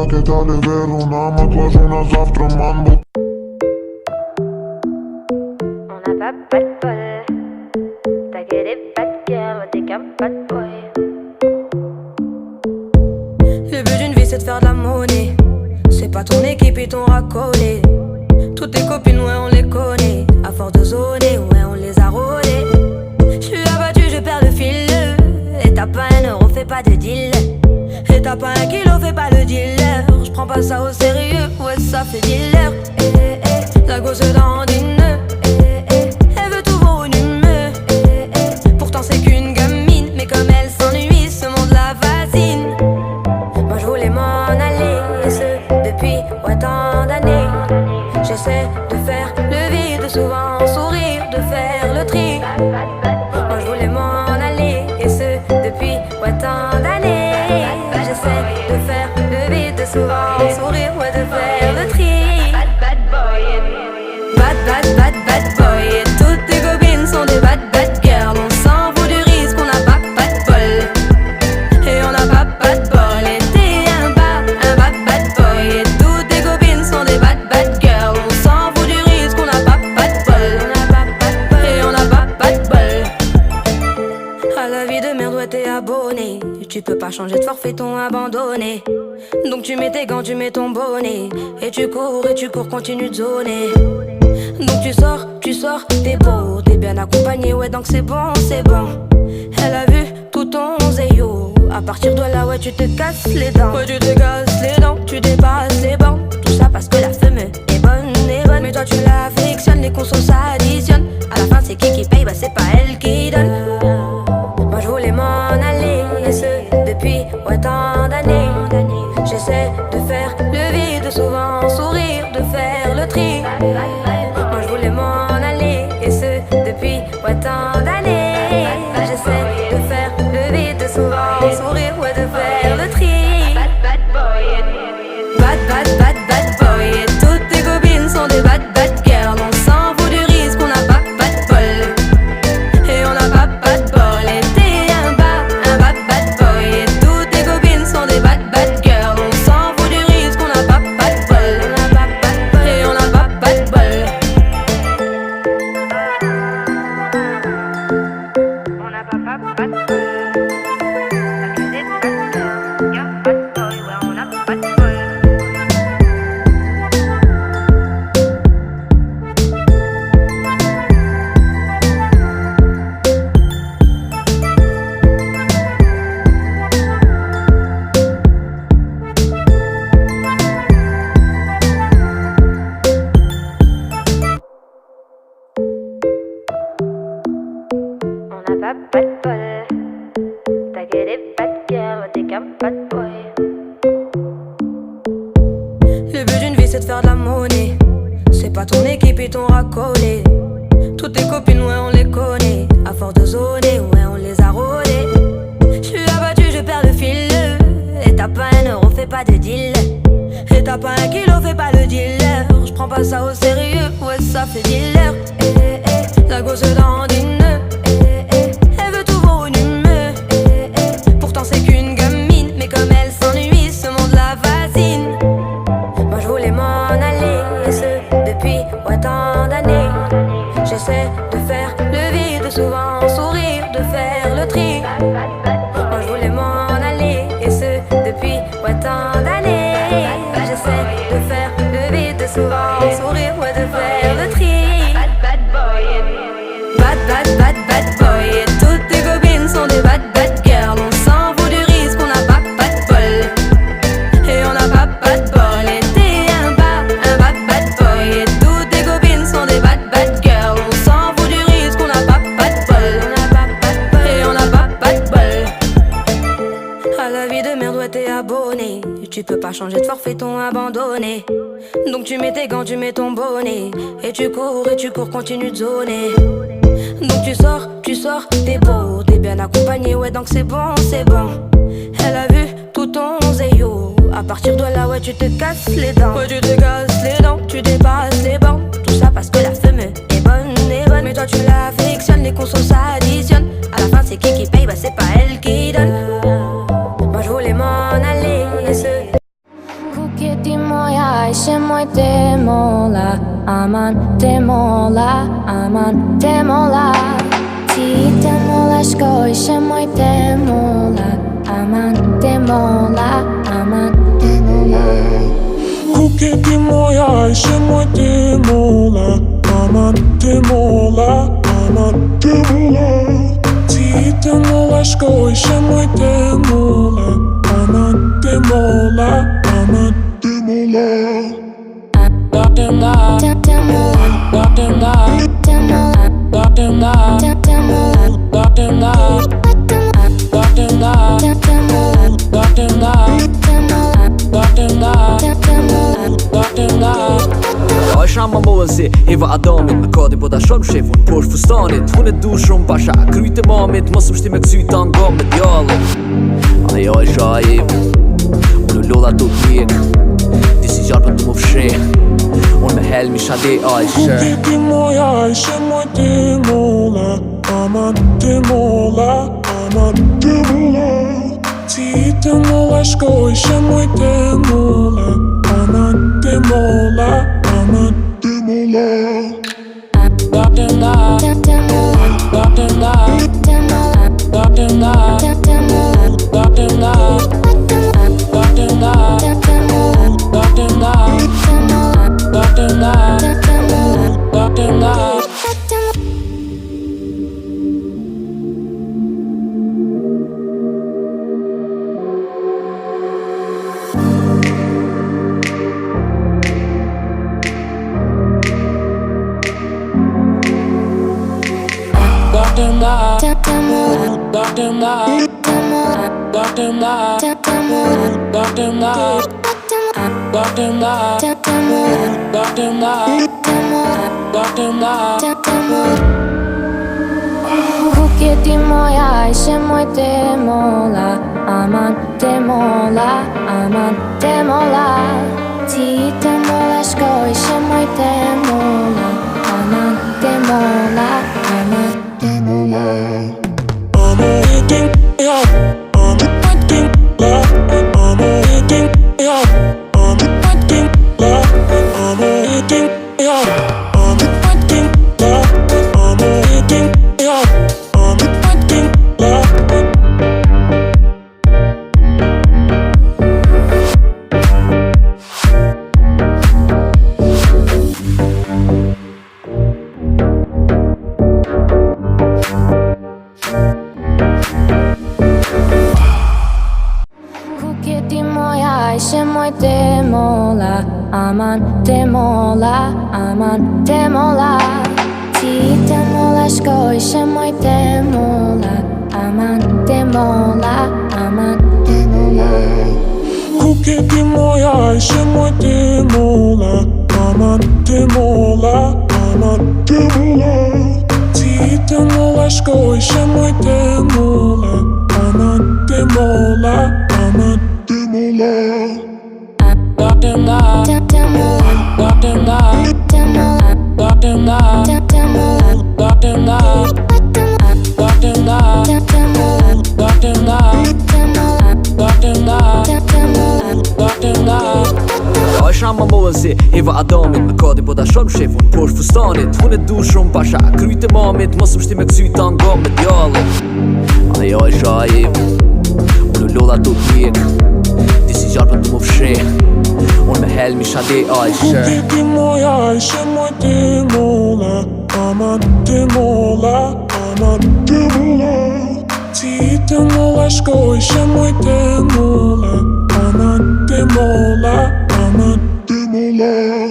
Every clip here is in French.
так е дали веру nama Кажу на завтра мамбо. On n'a pas de bol. T'as que des bad girls, t'es qu'un bad boy. Le but d'une vie c'est de faire de la monnaie. C'est pas ton équipe et ton racolé. Toutes tes copines ouais on les connaît. À force de zoner ouais on les a rôlées. J'suis abattu je perds le fil. Et t'as pas un euro fais pas de deal. Et t'as pas un kilo fais pas le dealer. J'prends pas ça au sérieux ouais ça fait dealer. La gosse dandine. Elle veut tout voir une humeur. Pourtant c'est qu'une gamine. Mais comme elle s'ennuie ce monde la fascine. Moi je voulais m'en aller. Et ce depuis ouais tant d'années. J'essaie de faire le vide souvent sourire. De faire le tri. Moi je voulais m'en aller. Et ce depuis ouais tant d'années. J'essaie de faire le vide souvent sourire. Ouais de faire le tri. Bad boy. Bad boy. Et toutes tes copines sont des bad girls. On s'en fout du risque, on n'a pas de bol. Et on n'a pas de bol. Et t'es un bad boy. Et toutes tes copines sont des bad girls. On s'en fout du risque, on n'a pas de bol. Et on n'a pas de bol. À la vie de merde, ouais t'es abonné. Tu peux pas changer de forfait, ton abandonné. Donc tu mets tes gants, tu mets ton bonnet. Et tu cours, continue de zoner. Donc tu sors, t'es beau, t'es bien accompagné, ouais donc c'est bon. Elle a vu tout ton zéyo. À partir de là, ouais tu te casses les dents. Ouais tu te casses les dents, tu dépasses les bancs. Tout ça parce que la femme est bonne. Mais toi tu l'affectionnes, les consos s'additionnent. À la fin c'est qui paye, bah c'est pas elle qui donne. Moi je voulais m'en aller, et ce depuis ouais tant d'années. J'essaie de faire le vide, souvent sourire, de faire le tri. Moi je voulais m'en aller, et ce depuis ouais tant d'années. J'essaie de faire le vide, souvent sourire, ouais de faire le tri. Bad boy. Bad boy. Et toutes tes copines sont des bad girls. On s'en fout du risque, on n'a pas de bol. Et on n'a pas de bol. Et t'es un bad boy. Et toutes tes copines sont des bad girls. On s'en fout du risque, on n'a pas de bol. Et on n'a pas de bol. On n'a pas de bol. T'as que des bad girls, y'a bad boy, ouais on n'a pas de bol. On n'a pas de bol. T'as que des bad girls, t'es qu'un bad boy. Le but d'une vie c'est de faire de la monnaie. C'est pas ton équipe et ton racolé. Toutes tes copines ouais on les connaît. À force de zoner ouais on les a rôlées. J'suis abattu je perds le fil. Et t'as pas un euro fais pas de deal. Et t'as pas un kilo fais pas le dealer. J'prends pas ça au sérieux ouais ça fait dealer. La gosse dandine. Elle veut tout voir une humeur. Pourtant c'est qu'une gamine. Mais comme elle s'ennuie ce monde la fascine. Moi je voulais m'en aller. Et ce depuis ouais tant d'années. J'essaie de faire le vide, souvent sourire, de faire le tri. Moi je voulais m'en aller. Et ce depuis ouais tant d'années. J'essaie de faire le vide, souvent sourire, ouais de faire le tri. Bad boy. Bad boy. Et toutes tes copines sont des bad girls. On s'en fout du risque, on n'a pas de bol. Et on n'a pas de bol. Et t'es un bad boy. Et toutes tes copines sont des bad girls. On s'en fout du risque, on n'a pas de bol. Et on n'a pas de bol. À la vie de merde, ouais t'es abonné. Tu peux pas changer de forfait, ton abandonné. Donc tu mets tes gants, tu mets ton bonnet. Et tu cours, continue de zoner. Donc tu sors, t'es beau, t'es bien accompagné, ouais donc c'est bon. Elle a vu tout ton zéyo. À partir de là, ouais tu te casses les dents. Ouais tu te casses les dents, tu dépasses les bancs. Tout ça parce que la femme est bonne. Mais toi tu l'affectionnes, les consos s'additionnent. À la fin c'est qui paye, bah c'est pas elle qui donne. Moi je voulais m'en aller, et ce Ayşe moj te mola, aman te mola, aman te mola. Ti te mola shkoj, she moj te mola, aman te mola, aman te mola. Ku ke ti moja, Ajshe moj te mola, aman te mola, aman te mola. Ti te mola shkoj, she moj te mola, aman te mola, aman te mola. Shama mollën si Eva Adamit Me kadi po da shumë shefun Por fustanit Hun e du shumë pasha Kryt e mamit Mos më shti me kësy ta nga me djallit Ajo e shaiv Unë lodha du t'mjek Ti si gjarë për du më fshe Unë me helmi shade Ajshe Ku ke ti moja, Ajshe moj te mola, aman te mola, aman te mola. Ti te mola shkoj, she moj te mola, aman te mola, aman te mola. Ku ke ti moja, Ajshe moj te mola, aman te mola, aman te mola. Ti te mola shkoj, she moj te mola, aman te mola, aman te mola. Ajshe moj te mola, aman te mola, aman te mola. Ti te mola shkoj, she moj te mola, aman te mola, aman te mola. Ku ke ti moja, Ajshe moj te mola, aman te mola, aman te mola. Ti te mola shkoj, she moj te mola, aman te mola, aman te mola. Ajo e shama mollën si Eva Adamit Me kadi po da shumë shefun Por fustanit Hun e du shumë pasha Kryt e mamit Mos më shti me kësy ta nga me djallit Ajo e shaiv Unë lodha du t'mjek Ti si gjarë për du më fshe Unë me helmi shade Ajshe Ku ke ti moja, Ajshe moj te mola, aman te mola, aman te mola. Ti te mola shkoj, she moj te mola, aman te mola, aman te mola.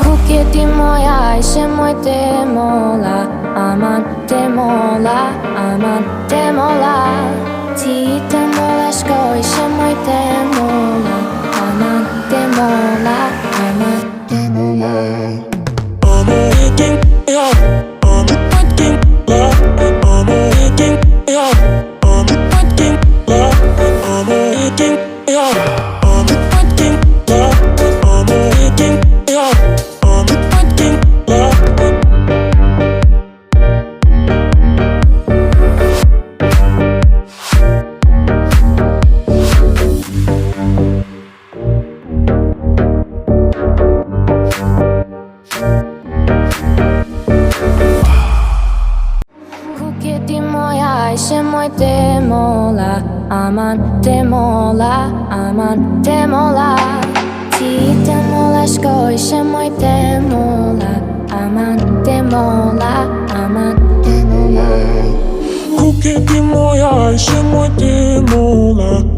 Kuketi moja ishe moj te mola Aman te mola, aman te mola Ti te mola shko ishe moj te mola Aman te mola, aman te mola I'm waiting, yeah. I'm waiting, love. I'm waiting, yeah. I'm waiting, love. I'm waiting, yeah. I'm waiting, love. I'm waiting, yeah. I'm waiting, love. Kuketi moja ishe moj te mola Aman te mola, aman te mola Ti te mola shko ishe moj te mola Aman te mola, aman te mola Kuketi moja ishe moj te mola